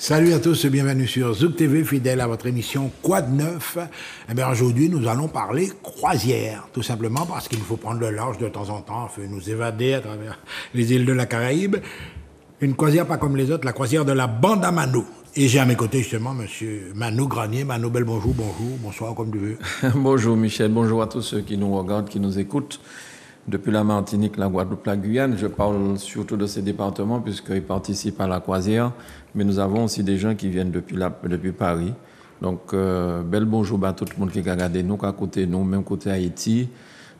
Salut à tous, bienvenue sur Zouk TV, fidèle à votre émission Quoi de neuf. Eh bien, aujourd'hui, nous allons parler croisière, tout simplement parce qu'il nous faut prendre le large de temps en temps, afin de nous évader à travers les îles de la Caraïbe. Une croisière pas comme les autres, la croisière de la bande à Mano. Et j'ai à mes côtés justement monsieur Mano Granier. Mano, bel bonjour, bonsoir, comme tu veux. Bonjour Michel, bonjour à tous ceux qui nous regardent, qui nous écoutent. Depuis la Martinique, la Guadeloupe, la Guyane, je parle surtout de ces départements puisqu'ils participent à la croisière. Mais nous avons aussi des gens qui viennent depuis Paris. Donc, bel bonjour à tout le monde qui a regardé nous, à côté nous, même côté Haïti,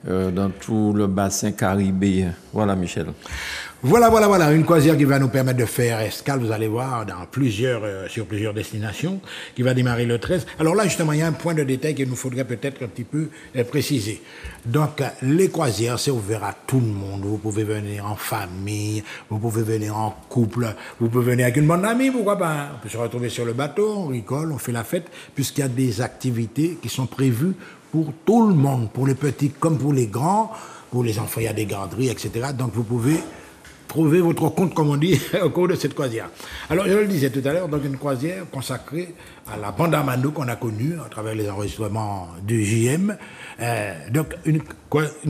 dans tout le bassin caribéen. Voilà Michel. Voilà, une croisière qui va nous permettre de faire escale, vous allez voir, sur plusieurs destinations, qui va démarrer le 13. Alors là, justement, il y a un point de détail qu'il nous faudrait peut-être un petit peu préciser. Donc, les croisières, c'est ouvert à tout le monde. Vous pouvez venir en famille, vous pouvez venir en couple, vous pouvez venir avec une bande d'amis, pourquoi pas. On peut se retrouver sur le bateau, on rigole, on fait la fête, puisqu'il y a des activités qui sont prévues pour tout le monde, pour les petits comme pour les grands, pour les enfants, il y a des garderies, etc. Donc, vous pouvez trouver votre compte, comme on dit, au cours de cette croisière. Alors, je le disais tout à l'heure, donc une croisière consacrée à la bande à Mano qu'on a connue à travers les enregistrements du JM. Donc, une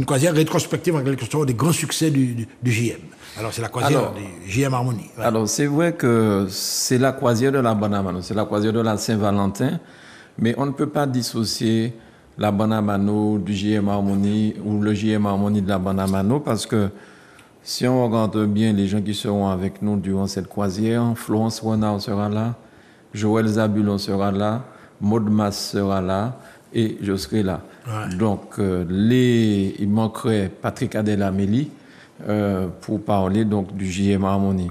croisière rétrospective en quelque sorte des grands succès du JM. Alors, c'est la croisière du JM Harmonie. Ouais. Alors, c'est vrai que c'est la croisière de la bande à Mano, c'est la croisière de la Saint-Valentin, mais on ne peut pas dissocier la bande à Mano du JM Harmonie ou le JM Harmonie de la bande à Mano parce que si on regarde bien les gens qui seront avec nous durant cette croisière, Florence Renard sera là, Joël Zabulon sera là, Maud Mas sera là et je serai là. Ouais. Donc, il manquerait Patrick Adelamélie pour parler donc, du JM Harmonie.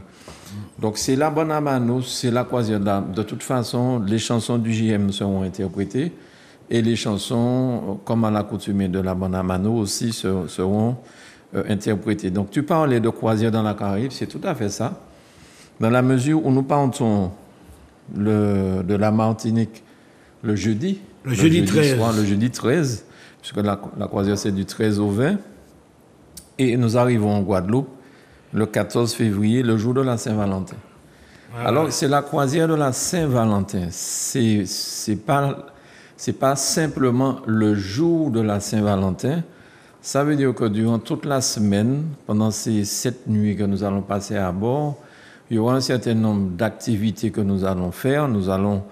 Donc, c'est la bonne Mano, c'est la croisière d'âme. De toute façon, les chansons du JM seront interprétées et les chansons, comme à l'accoutumée de la bonne Mano aussi, seront interprété. Donc, tu parlais de croisière dans la Caraïbe, c'est tout à fait ça. Dans la mesure où nous partons de la Martinique le jeudi 13. Soir, le jeudi 13, puisque la croisière c'est du 13 au 20. Et nous arrivons en Guadeloupe le 14 février, le jour de la Saint-Valentin. Alors, c'est la croisière de la Saint-Valentin. C'est pas simplement le jour de la Saint-Valentin. Ça veut dire que durant toute la semaine, pendant ces 7 nuits que nous allons passer à bord, il y aura un certain nombre d'activités que nous allons faire. Nous allons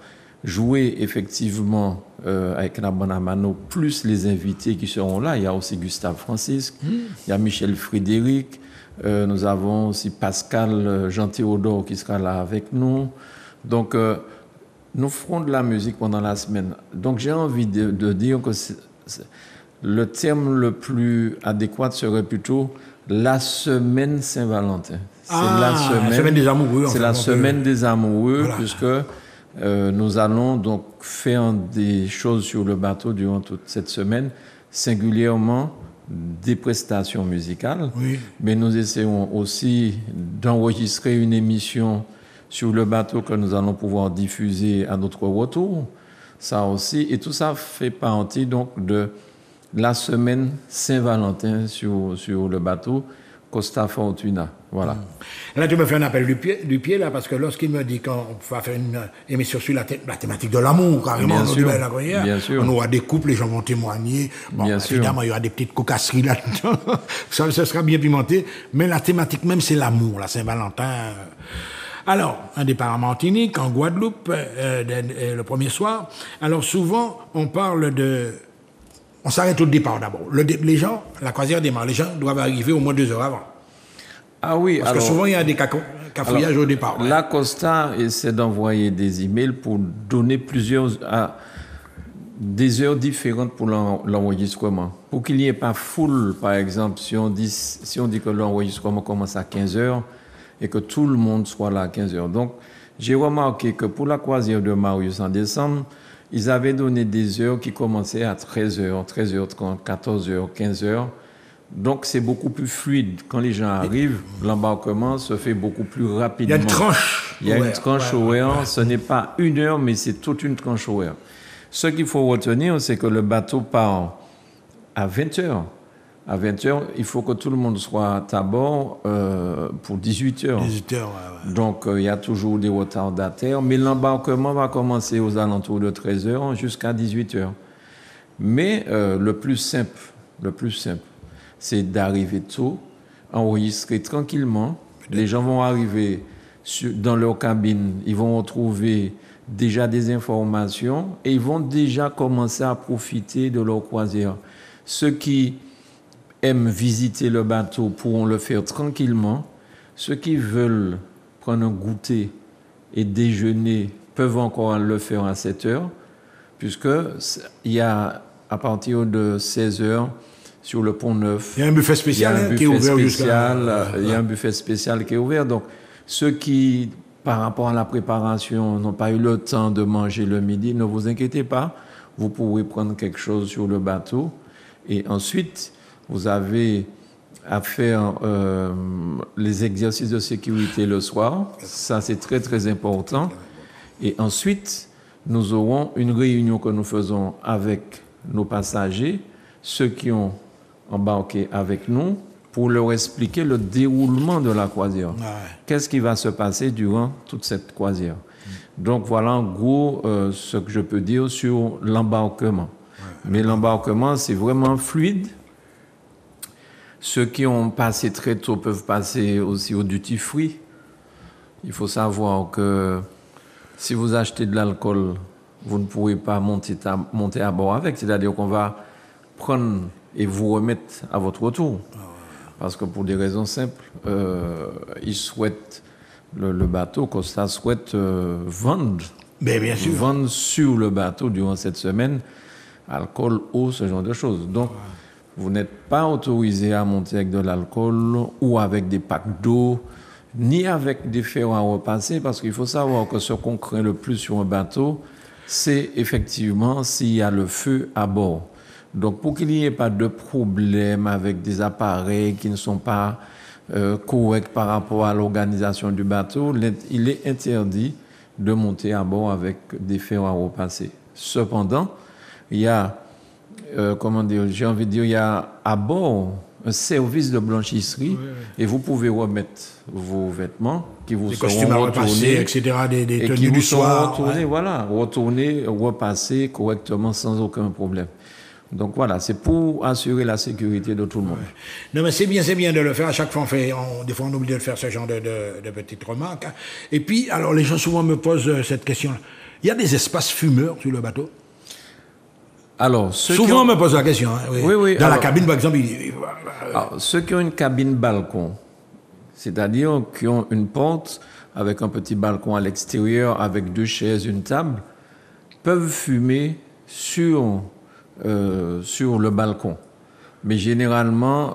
jouer effectivement avec la bande à Mano, plus les invités qui seront là. Il y a aussi Gustave Francisque, il y a Michel Frédéric, nous avons aussi Pascal Jean-Théodore qui sera là avec nous. Donc, nous ferons de la musique pendant la semaine. Donc, j'ai envie de dire que le terme le plus adéquat serait plutôt la semaine Saint-Valentin. C'est la semaine des amoureux. C'est la semaine des amoureux, voilà. Puisque nous allons donc faire des choses sur le bateau durant toute cette semaine, singulièrement des prestations musicales. Oui. Mais nous essayons aussi d'enregistrer une émission sur le bateau que nous allons pouvoir diffuser à notre retour. Ça aussi, et tout ça fait partie donc de la semaine Saint-Valentin sur le bateau Costa Fortuna. Voilà. Là, tu me fais un appel du pied là, parce que lorsqu'il me dit qu'on va faire une émission sur la thématique de l'amour, carrément, bien sûr. On aura des couples, les gens vont témoigner. Bon, bien évidemment, il y aura des petites cocasseries là-dedans. ça sera bien pimenté. Mais la thématique même, c'est l'amour, la Saint-Valentin. Alors, un départ en Martinique, en Guadeloupe, le premier soir. Alors, souvent, on parle de... On s'arrête au départ d'abord. Les gens, la croisière démarre, les gens doivent arriver au moins 2 heures avant. Ah oui, parce que souvent, il y a des cafouillages au départ. La Costa essaie d'envoyer des emails pour donner des heures différentes pour l'enregistrement. Pour qu'il n'y ait pas foule, par exemple, si on dit que l'enregistrement commence à 15 heures et que tout le monde soit là à 15 heures. Donc, j'ai remarqué que pour la croisière de Marius en décembre, ils avaient donné des heures qui commençaient à 13h, 13h30, 14h, 15h. Donc, c'est beaucoup plus fluide. Quand les gens arrivent, l'embarquement se fait beaucoup plus rapidement. Il y a une tranche. Il y a une tranche horaire. Ce n'est pas 1 heure, mais c'est toute une tranche horaire. Ce qu'il faut retenir, c'est que le bateau part à 20h. à 20h, il faut que tout le monde soit à bord pour 18h. 18h, ouais. Donc, il y a toujours des retardataires, mais l'embarquement va commencer aux alentours de 13h jusqu'à 18h. Mais le plus simple, c'est d'arriver tôt, enregistrer tranquillement. Les gens vont arriver dans leur cabine, ils vont retrouver déjà des informations et ils vont déjà commencer à profiter de leur croisière. Ceux qui aiment visiter le bateau pourront le faire tranquillement. Ceux qui veulent prendre un goûter et déjeuner peuvent encore le faire à 7 heures, puisqu'il y a à partir de 16 heures sur le pont Neuf. Il y a un buffet spécial qui est ouvert jusqu'à... Il y a un buffet spécial qui est ouvert. Donc, ceux qui, par rapport à la préparation, n'ont pas eu le temps de manger le midi, ne vous inquiétez pas. Vous pourrez prendre quelque chose sur le bateau. Et ensuite, vous avez à faire les exercices de sécurité le soir. Ça, c'est très, très important. Et ensuite, nous aurons une réunion que nous faisons avec nos passagers, ceux qui ont embarqué avec nous, pour leur expliquer le déroulement de la croisière. Ouais. Qu'est-ce qui va se passer durant toute cette croisière. Donc voilà en gros ce que je peux dire sur l'embarquement. Ouais. Mais l'embarquement, c'est vraiment fluide. Ceux qui ont passé très tôt peuvent passer aussi au duty free. Il faut savoir que si vous achetez de l'alcool, vous ne pourrez pas monter à bord avec. C'est-à-dire qu'on va prendre et vous remettre à votre retour. Parce que pour des raisons simples, ils souhaitent, le bateau, Costa souhaite vendre. Mais bien sûr. Vendre sur le bateau durant cette semaine, alcool, eau, ce genre de choses. Donc, vous n'êtes pas autorisé à monter avec de l'alcool ou avec des packs d'eau, ni avec des ferros à repasser, parce qu'il faut savoir que ce qu'on craint le plus sur un bateau, c'est effectivement s'il y a le feu à bord. Donc, pour qu'il n'y ait pas de problème avec des appareils qui ne sont pas corrects par rapport à l'organisation du bateau, il est interdit de monter à bord avec des ferros à repasser. Cependant, il y a, il y a à bord un service de blanchisserie et vous pouvez remettre vos vêtements qui vous des seront retournés, etc., des tenues du soir. Retournés, repassés correctement sans aucun problème. Donc voilà, c'est pour assurer la sécurité de tout le monde. Non, mais c'est bien de le faire. À chaque fois, des fois, on oublie de faire ce genre de petites remarques. Et puis, alors, les gens souvent me posent cette question. Il y a des espaces fumeurs sur le bateau? Alors, souvent, on me pose la question. Hein, oui. Dans la cabine, par exemple, ceux qui ont une cabine balcon, c'est-à-dire qui ont une porte avec un petit balcon à l'extérieur, avec 2 chaises, une table, peuvent fumer sur le balcon. Mais généralement,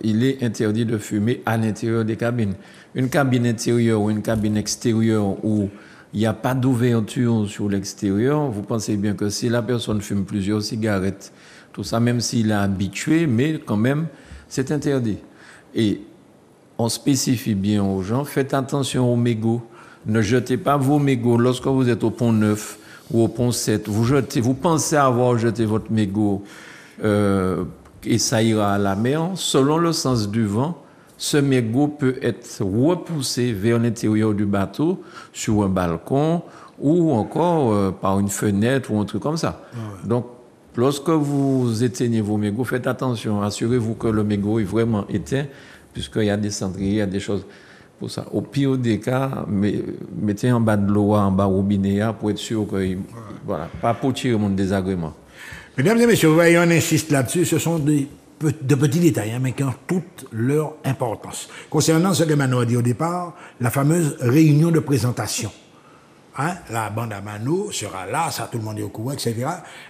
il est interdit de fumer à l'intérieur des cabines. Une cabine intérieure ou une cabine extérieure où il n'y a pas d'ouverture sur l'extérieur, vous pensez bien que si la personne fume plusieurs cigarettes, tout ça, même s'il est habitué, mais quand même, c'est interdit. Et on spécifie bien aux gens, faites attention aux mégots. Ne jetez pas vos mégots lorsque vous êtes au pont 9 ou au pont 7. Vous pensez avoir jeté votre mégot et ça ira à la mer. Selon le sens du vent, ce mégot peut être repoussé vers l'intérieur du bateau, sur un balcon ou encore par une fenêtre ou un truc comme ça. Ouais. Donc, lorsque vous éteignez vos mégots, faites attention. Assurez-vous que le mégot est vraiment éteint, puisqu'il y a des cendriers, il y a des choses pour ça. Au pire des cas, mettez en bas de l'eau, en bas au robinet, pour être sûr que, voilà, pas pour tirer mon désagrément. Mesdames et messieurs, vous voyez, on insiste là-dessus, ce sont de petits détails, mais qui ont toute leur importance. Concernant ce que Mano a dit au départ, la fameuse réunion de présentation. La bande à Mano sera là, ça tout le monde est au courant, etc.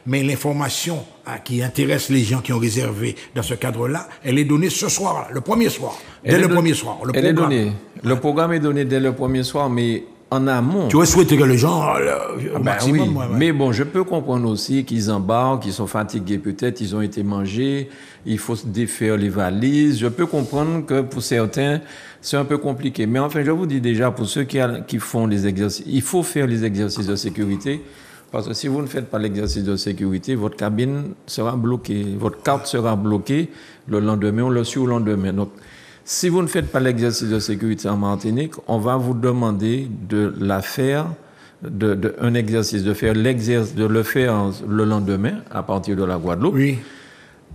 Mais l'information qui intéresse les gens qui ont réservé dans ce cadre-là, elle est donnée ce soir, le premier soir. Dès le premier soir. Elle est donnée. Le programme est donné dès le premier soir, mais en amont. Tu aurais souhaité que les gens, au maximum. Oui. Mais bon, je peux comprendre aussi qu'ils embarquent, qu'ils sont fatigués peut-être, ils ont été mangés, il faut défaire les valises. Je peux comprendre que pour certains, c'est un peu compliqué. Mais enfin, je vous dis déjà, pour ceux qui font les exercices, il faut faire les exercices de sécurité Parce que si vous ne faites pas l'exercice de sécurité, votre cabine sera bloquée, votre carte sera bloquée le lendemain ou le surlendemain. Donc, si vous ne faites pas l'exercice de sécurité en Martinique, on va vous demander de la faire, un exercice, de le faire le lendemain à partir de la Guadeloupe. Oui.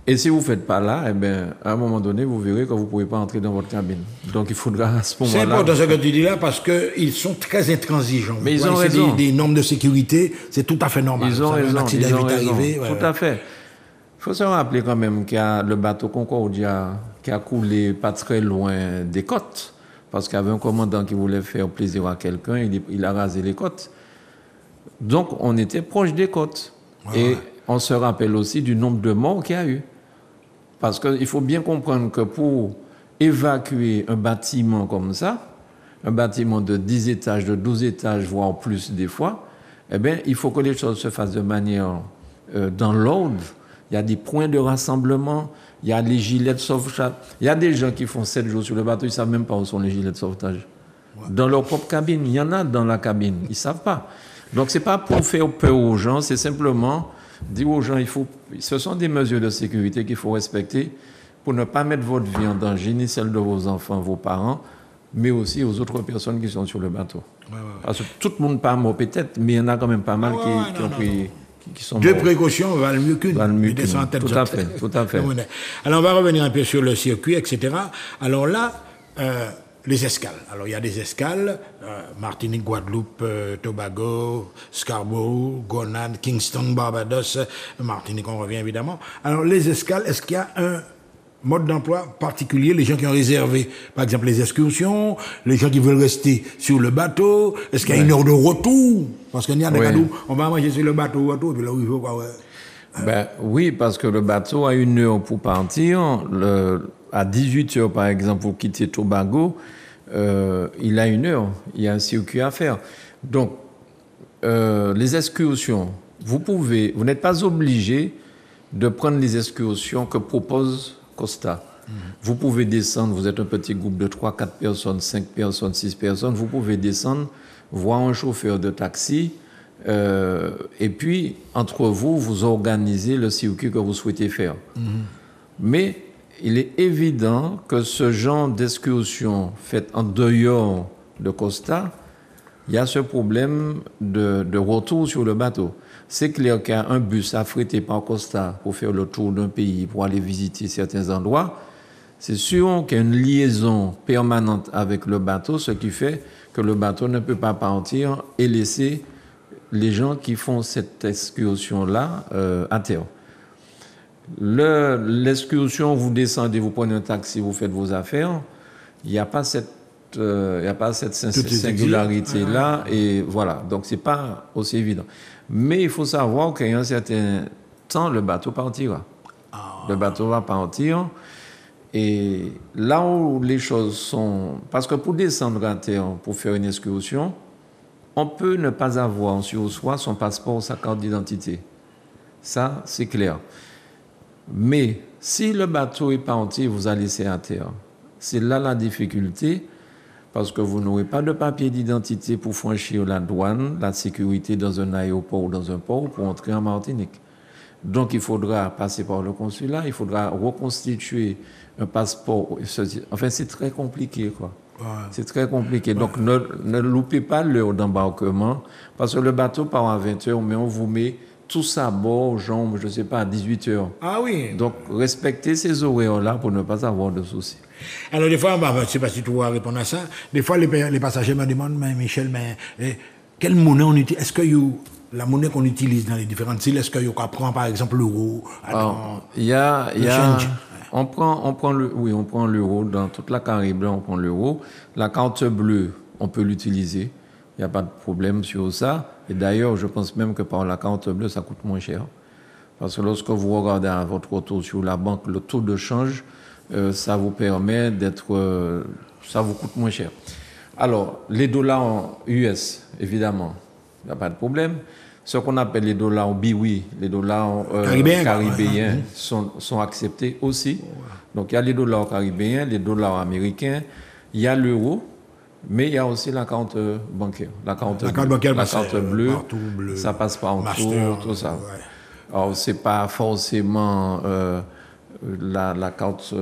Et si vous ne faites pas là, eh bien, à un moment donné, vous verrez que vous ne pouvez pas entrer dans votre cabine. Donc, il faudra à ce moment-là... C'est important ce que tu dis là parce qu'ils sont très intransigeants. Mais ils ont raison. Des normes de sécurité, c'est tout à fait normal. Ils ont raison. Un accident est arrivé. Tout à fait. Il faut se rappeler quand même qu'il y a le bateau Concordia qui a coulé pas très loin des côtes. Parce qu'il y avait un commandant qui voulait faire plaisir à quelqu'un, il a rasé les côtes. Donc, on était proche des côtes. Et on se rappelle aussi du nombre de morts qu'il y a eu. Parce qu'il faut bien comprendre que pour évacuer un bâtiment comme ça, un bâtiment de 10 étages, de 12 étages, voire plus des fois, eh bien, il faut que les choses se fassent de manière dans l'ordre. Il y a des points de rassemblement, il y a les gilets de sauvetage. Il y a des gens qui font 7 jours sur le bateau, ils ne savent même pas où sont les gilets de sauvetage. Dans leur propre cabine, il y en a dans la cabine, ils ne savent pas. Donc, ce n'est pas pour faire peur aux gens, c'est simplement... dire aux gens, ce sont des mesures de sécurité qu'il faut respecter pour ne pas mettre votre vie en danger, ni celle de vos enfants, vos parents, mais aussi aux autres personnes qui sont sur le bateau. Parce que tout le monde pas mort peut-être, mais il y en a quand même pas mal qui sont morts. Deux précautions valent mieux qu'une. Tout à fait, tout à fait. Alors on va revenir un peu sur le circuit, etc. Alors là, les escales. Alors, il y a des escales, Martinique, Guadeloupe, Tobago, Scarborough, Gonade, Kingston, Barbados, Martinique, on revient évidemment. Alors, les escales, est-ce qu'il y a un mode d'emploi particulier, les gens qui ont réservé, par exemple, les excursions, les gens qui veulent rester sur le bateau, est-ce qu'il y a une heure de retour? Parce qu'il y a des cas où on va manger sur le bateau, et puis là où il faut quoi, oui, parce que le bateau a une heure pour partir. À 18 heures, par exemple, pour quitter Tobago, il a une heure. Il y a un circuit à faire. Donc, les excursions, vous n'êtes pas obligé de prendre les excursions que propose Costa. Vous pouvez descendre, vous êtes un petit groupe de 3, 4 personnes, 5 personnes, 6 personnes, vous pouvez descendre, voir un chauffeur de taxi, et puis, entre vous, vous organisez le circuit que vous souhaitez faire. Mais il est évident que ce genre d'excursion faite en dehors de Costa, il y a ce problème de retour sur le bateau. C'est clair qu'il y a un bus affrété par Costa pour faire le tour d'un pays, pour aller visiter certains endroits. C'est sûr qu'il y a une liaison permanente avec le bateau, ce qui fait que le bateau ne peut pas partir et laisser les gens qui font cette excursion-là à terre. L'excursion, vous descendez, vous prenez un taxi, vous faites vos affaires, il n'y a pas cette singularité-là, et voilà, donc c'est pas aussi évident. Mais il faut savoir qu'à un certain temps, le bateau partira. Le bateau va partir, et là où les choses sont... Parce que pour descendre à terre, pour faire une excursion, on peut ne pas avoir sur soi son passeport ou sa carte d'identité. Ça, c'est clair. Mais si le bateau est parti, vous allez laisser à terre. C'est là la difficulté, parce que vous n'aurez pas de papier d'identité pour franchir la douane, la sécurité dans un aéroport ou dans un port pour entrer en Martinique. Donc, il faudra passer par le consulat, il faudra reconstituer un passeport. Enfin, c'est très compliqué, quoi. Ouais. C'est très compliqué. Donc, ne loupez pas l'heure d'embarquement, parce que le bateau part à 20 heures, mais on vous met tous à bord, genre, je ne sais pas, à 18 heures. Ah oui. Donc, respectez ces horaires-là pour ne pas avoir de soucis. Alors, des fois, je ne sais pas si tu vas répondre à ça, des fois, les passagers me demandent, mais Michel, quelle monnaie on utilise? Est-ce que la monnaie qu'on utilise dans les différentes îles, est-ce qu'on prend par exemple l'euro? On prend l'euro dans toute la Caraïbe, on prend l'euro. La carte bleue, on peut l'utiliser. Il n'y a pas de problème sur ça. Et d'ailleurs, je pense même que par la carte bleue, ça coûte moins cher. Parce que lorsque vous regardez à votre retour sur la banque, le taux de change, ça vous permet ça vous coûte moins cher. Alors, les dollars en US, évidemment, il n'y a pas de problème. Ce qu'on appelle les dollars en biwi, les dollars caribéens sont acceptés aussi. Donc, il y a les dollars caribéens, les dollars américains, il y a l'euro Mais il y a aussi la carte bancaire. La carte bleue, partout, bleu, ça passe partout, master, tout ça. ouais. Alors, c'est pas forcément la carte,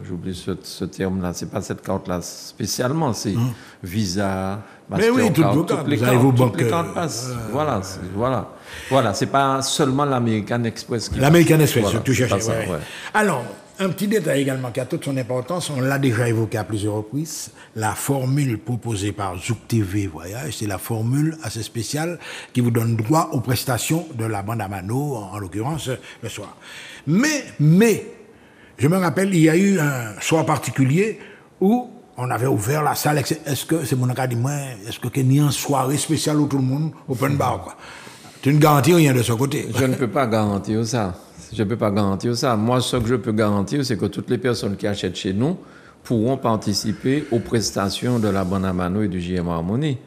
j'oublie ce terme-là, c'est pas cette carte-là spécialement, c'est Visa, Mais oui, toutes vos cartes, toutes les cartes passent. Voilà, c'est pas seulement l'American Express qui L'American Express, voilà, tout cherché. ça, Ouais. Alors, un petit détail également qui a toute son importance, on l'a déjà évoqué à plusieurs reprises, la formule proposée par Zouk TV Voyage, c'est la formule assez spéciale qui vous donne droit aux prestations de la bande à Mano, en l'occurrence le soir. Mais, je me rappelle, il y a eu un soir particulier où on avait ouvert la salle. Est-ce que, c'est mon cas dit, moi, est-ce qu'il y a une soirée spéciale où tout le monde, open bar, quoi? Tu ne garantis rien de ce côté? Je ne peux pas garantir ça. Je ne peux pas garantir ça. Moi, ce que je peux garantir, c'est que toutes les personnes qui achètent chez nous pourront participer aux prestations de la bande à Mano et du JM Harmonie.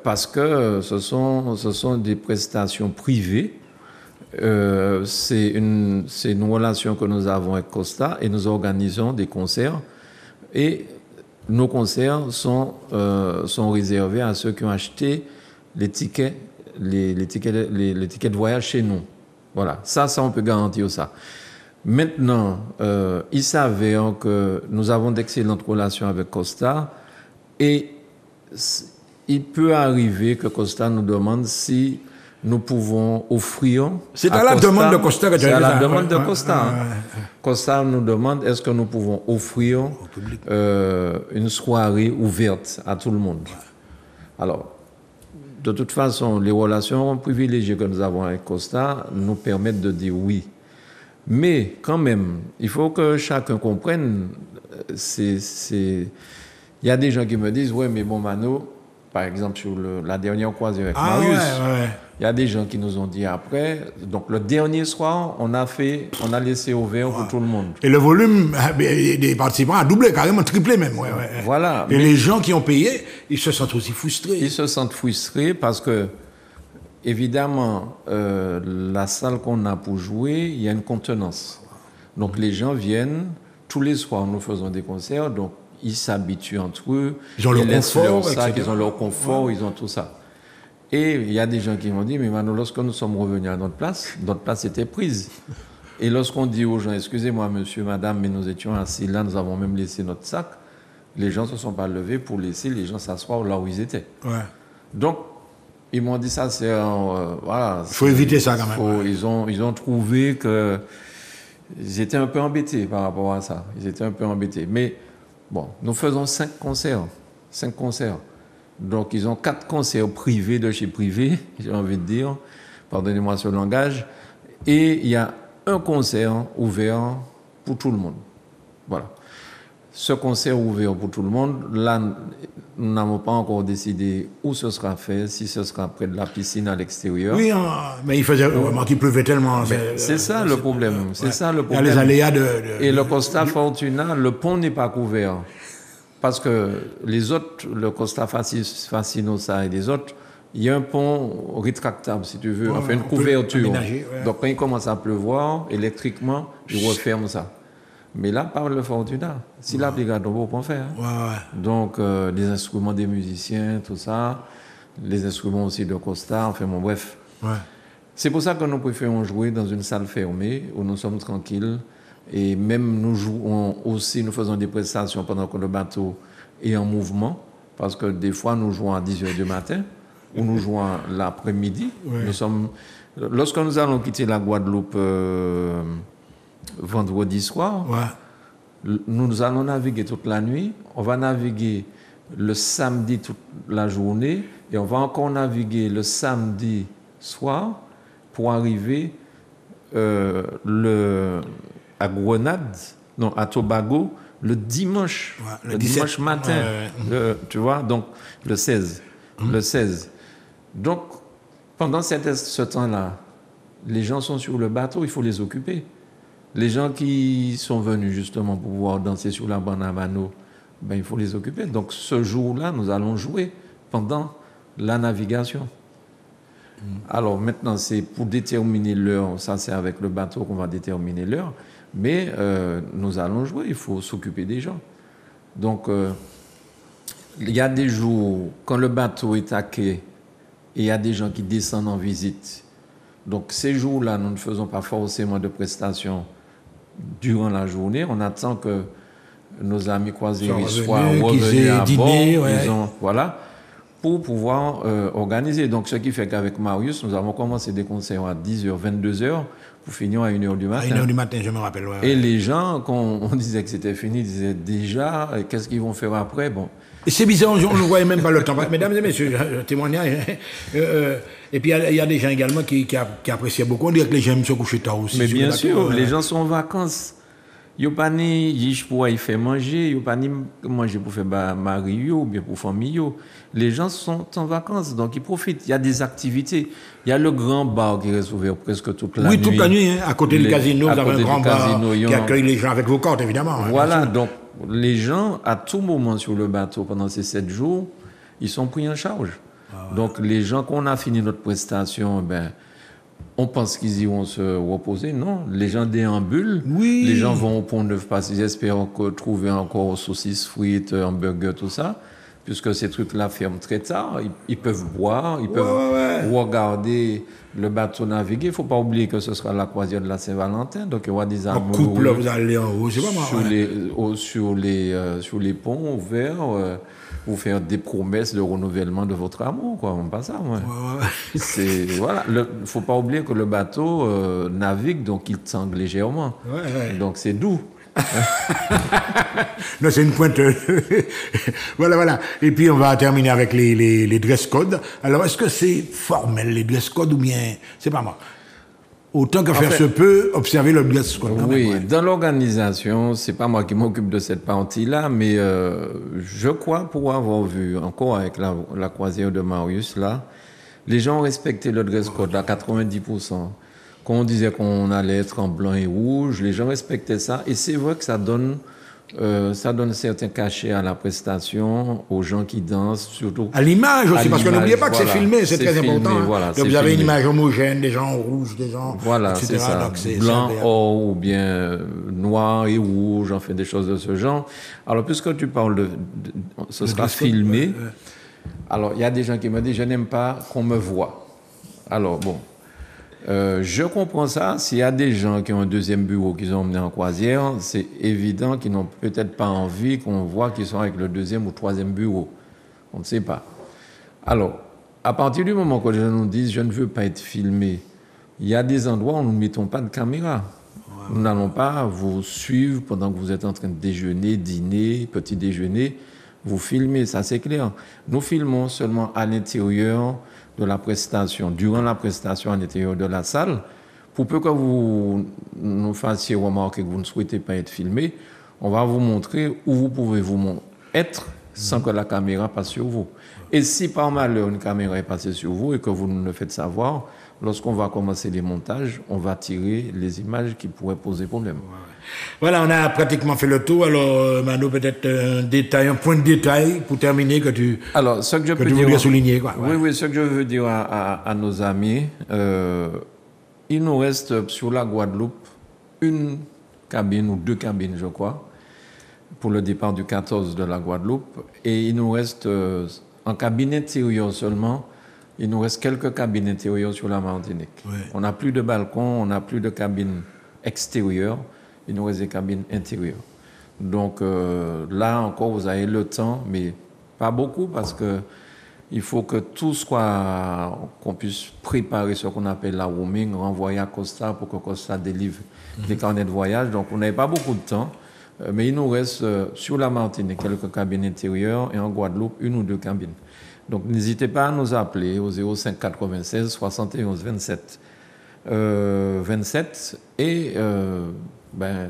Parce que ce sont des prestations privées. C'est une relation que nous avons avec Costa et nous organisons des concerts. Et nos concerts sont réservés à ceux qui ont acheté les tickets de voyage chez nous. Voilà, ça on peut garantir ça. Maintenant, il s'avère que nous avons d'excellentes relations avec Costa et il peut arriver que Costa nous demande si nous pouvons offrir. C'est à la demande de Costa que tu as dit ça. C'est à la demande de Costa. Costa nous demande est-ce que nous pouvons offrir une soirée ouverte à tout le monde. Alors, de toute façon, les relations privilégiées que nous avons avec Costa nous permettent de dire oui. Mais quand même, il faut que chacun comprenne. Il y a des gens qui me disent, ouais, mais bon, Mano, par exemple, sur la dernière croisière avec Marius, il y a des gens qui nous ont dit après, donc le dernier soir, on a laissé ouvert pour tout le monde. Et le volume des participants a doublé, carrément triplé même. Voilà. Et les gens qui ont payé, ils se sentent aussi frustrés. Ils se sentent frustrés parce que, évidemment, la salle qu'on a pour jouer, il y a une contenance. Donc les gens viennent, tous les soirs nous faisons des concerts, donc ils s'habituent entre eux. Ils ont leur confort, ils ont leur confort, ils ont tout ça. Et il y a des gens qui m'ont dit, mais Mano, lorsque nous sommes revenus à notre place était prise. Et lorsqu'on dit aux gens, excusez-moi monsieur, madame, mais nous étions assis là, nous avons même laissé notre sac, les gens ne se sont pas levés pour laisser les gens s'asseoir là où ils étaient. Ouais. Donc, ils m'ont dit ça, c'est... voilà. Il faut éviter ça quand même. Ils ont trouvé que... Ils étaient un peu embêtés par rapport à ça. Ils étaient un peu embêtés. Mais, bon, nous faisons 5 concerts. Donc, ils ont 4 concerts privés de chez privé, j'ai envie de dire. Pardonnez-moi ce langage. Et il y a un concert ouvert pour tout le monde. Voilà. Ce concert ouvert pour tout le monde, là, nous n'avons pas encore décidé où ce sera fait, si ce sera près de la piscine à l'extérieur. Oui, mais il faisait vraiment qu'il pleuvait tellement. C'est ça le problème. C'est ça le problème. Il y a les aléas Et le Costa Fortuna, le pont n'est pas couvert. Parce que les autres, le Costa Fascinosa et les autres, il y a un pont rétractable, si tu veux, enfin une couverture. Donc quand il commence à pleuvoir, électriquement, il referme ça. Mais là, par le Fortuna, si l'application tombe, on peut faire. Donc, les instruments des musiciens, tout ça, les instruments aussi de Costa, enfin bon, bref. C'est pour ça que nous préférons jouer dans une salle fermée, où nous sommes tranquilles. Et même nous jouons aussi, nous faisons des prestations pendant que le bateau est en mouvement, parce que des fois, nous jouons à 10h du matin, ou nous jouons l'après-midi. Lorsque nous allons quitter la Guadeloupe... vendredi soir, nous allons naviguer toute la nuit, on va naviguer le samedi toute la journée et on va encore naviguer le samedi soir pour arriver à Grenade, non, à Tobago, le dimanche, le dimanche matin, tu vois, donc le 16. Le 16. Donc, pendant ce temps-là, les gens sont sur le bateau, il faut les occuper. Les gens qui sont venus justement pour pouvoir danser sur la bande à Mano, ben, il faut les occuper. Donc ce jour-là, nous allons jouer pendant la navigation. Alors maintenant, c'est pour déterminer l'heure, ça c'est avec le bateau qu'on va déterminer l'heure, mais nous allons jouer, il faut s'occuper des gens. Donc il y a des jours, quand le bateau est à quai, et il y a des gens qui descendent en visite. Donc, ces jours-là, nous ne faisons pas forcément de prestations durant la journée. On attend que nos amis croisiéristes soient revenus à bord. Ouais. Voilà, pour pouvoir organiser. Donc, ce qui fait qu'avec Marius, nous avons commencé des concerts à 10h, 22h, pour finir à 1h du matin. À 1h du matin, je me rappelle. Ouais, et les gens, quand on disait que c'était fini, disaient déjà, qu'est-ce qu'ils vont faire après? Bon. Et c'est bizarre, on ne voyait même pas le temps. Mesdames et messieurs, témoignage. Et puis il y a des gens également qui apprécient beaucoup. On dirait que les gens aiment se coucher tard aussi. Mais bien sûr, les gens sont en vacances. Ils n'ont pas ni pour y faire manger, ils n'ont pas ni manger pour faire mari ou bien pour famille. Les gens sont en vacances, donc ils profitent. Il y a des activités. Il y a le grand bar qui reste ouvert presque toute la nuit. Oui, toute la nuit, hein, à côté du casino, vous avez un grand bar qui accueille les gens avec vos cartes, évidemment. Voilà, donc les gens, à tout moment sur le bateau, pendant ces 7 jours, ils sont pris en charge. Ah ouais. Donc les gens, quand on a fini notre prestation, on pense qu'ils iront se reposer. Non, les gens déambulent. Oui. Les gens vont au Pont-Neuf parce qu'ils espèrent trouver encore saucisses, frites, hamburgers, tout ça. Puisque ces trucs-là ferment très tard. Ils peuvent boire, ils peuvent regarder le bateau naviguer. Il ne faut pas oublier que ce sera la croisière de la Saint-Valentin. Donc il y aura des amoureux. En couple, vous allez en haut, c'est pas mal. Sur les ponts ouverts. Vous faire des promesses de renouvellement de votre amour, quoi. Pas ça, moi. C'est voilà. Il faut pas oublier que le bateau navigue, donc il tangue légèrement. Donc c'est doux. Non, c'est une pointe. Voilà. Et puis on va terminer avec les dress codes. Alors, est-ce que c'est formel les dress codes ou bien c'est pas moi? Autant que faire se peut, observer le dress code. Oui, dans l'organisation, c'est pas moi qui m'occupe de cette partie-là, mais je crois pouvoir avoir vu, encore avec la croisière de Marius, là, les gens ont respecté le dress code à 90%. Quand on disait qu'on allait être en blanc et rouge, les gens respectaient ça. Et c'est vrai que ça donne certains cachets à la prestation, aux gens qui dansent, surtout. À l'image aussi, parce que n'oubliez pas que c'est filmé, c'est très important. Voilà, donc vous avez une image homogène, des gens rouges, des gens. Voilà, c'est ça. Blanc, or ou bien noir et rouge, enfin des choses de ce genre. Alors, puisque tu parles ce sera filmé. Alors, il y a des gens qui me disent, je n'aime pas qu'on me voie. Alors, bon. Je comprends ça. S'il y a des gens qui ont un deuxième bureau qu'ils ont emmené en croisière, c'est évident qu'ils n'ont peut-être pas envie qu'on voit qu'ils sont avec le deuxième ou troisième bureau. On ne sait pas. Alors, à partir du moment que les gens nous disent « je ne veux pas être filmé », il y a des endroits où nous ne mettons pas de caméra. Nous n'allons pas vous suivre pendant que vous êtes en train de déjeuner, dîner, petit déjeuner. Vous filmez, ça c'est clair. Nous filmons seulement à l'intérieur de la prestation, durant la prestation à l'intérieur de la salle. Pour peu que vous nous fassiez remarquer que vous ne souhaitez pas être filmé, on va vous montrer où vous pouvez être sans que la caméra passe sur vous. Et si par malheur une caméra est passée sur vous et que vous nous le faites savoir, lorsqu'on va commencer les montages, on va tirer les images qui pourraient poser problème. Voilà, on a pratiquement fait le tour. Alors, Mano, peut-être un point de détail pour terminer que tu voudrais souligner. Quoi. Oui, ce que je veux dire à nos amis, il nous reste sur la Guadeloupe une cabine ou 2 cabines, je crois, pour le départ du 14 de la Guadeloupe. Et il nous reste, en cabine intérieure seulement, il nous reste quelques cabines intérieures sur la Martinique. Oui. On n'a plus de balcon, on n'a plus de cabines extérieures. Il nous reste des cabines intérieures. Donc là encore, vous avez le temps, mais pas beaucoup parce que il faut que tout soit, qu'on puisse préparer ce qu'on appelle la roaming, renvoyer à Costa pour que Costa délivre des carnets de voyage. Donc on n'avait pas beaucoup de temps, mais il nous reste sur la Martinique quelques cabines intérieures et en Guadeloupe 1 ou 2 cabines. Donc n'hésitez pas à nous appeler au 05 96 71 27 27 et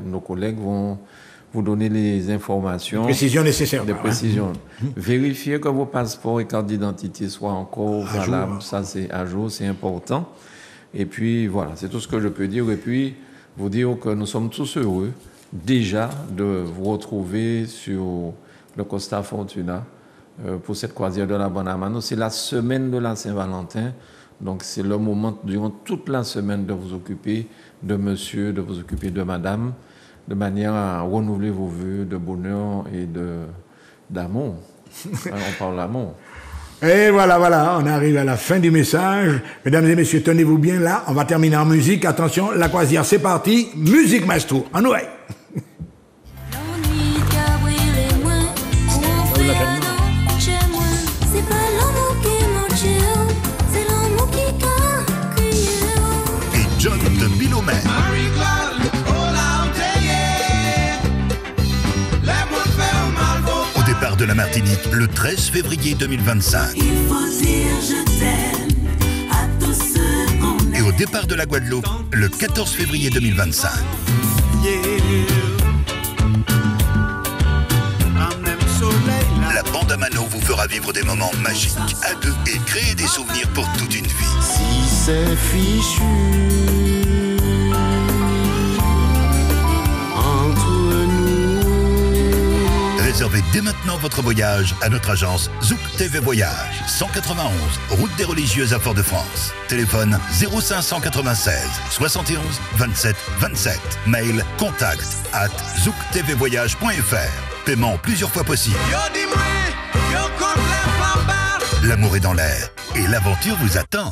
nos collègues vont vous donner les informations. Les précisions nécessaires. Des précisions. Vérifiez que vos passeports et cartes d'identité soient encore valables. Ça, c'est à jour, c'est important. Et puis, voilà, c'est tout ce que je peux dire. Et puis, vous dire que nous sommes tous heureux déjà de vous retrouver sur le Costa Fortuna pour cette croisière de la Bonne-Amano. C'est la semaine de la Saint-Valentin. Donc, c'est le moment, durant toute la semaine, de vous occuper de monsieur, de vous occuper de madame, de manière à renouveler vos vœux de bonheur et d'amour. On parle l'amour. Et voilà, on arrive à la fin du message. Mesdames et messieurs, tenez-vous bien là, on va terminer en musique. Attention, la croisière, c'est parti. Musique, maestro, en ouai. Et John de Bilomé. Au départ de la Martinique, le 13 février 2025. Il faut dire je t'aime à tous ceux qu'on aime. Et au départ de la Guadeloupe, le 14 février 2025. La bande à Mano vous fera vivre des moments magiques à deux et créer des souvenirs pour toute une vie. Si c'est fichu entre nous. Réservez dès maintenant votre voyage à notre agence Zouk TV Voyage, 191, route des Religieuses à Fort-de-France. Téléphone 0596 71 27 27. Mail contact@zouktvvoyage.fr. Paiement plusieurs fois possible. L'amour est dans l'air et l'aventure vous attend.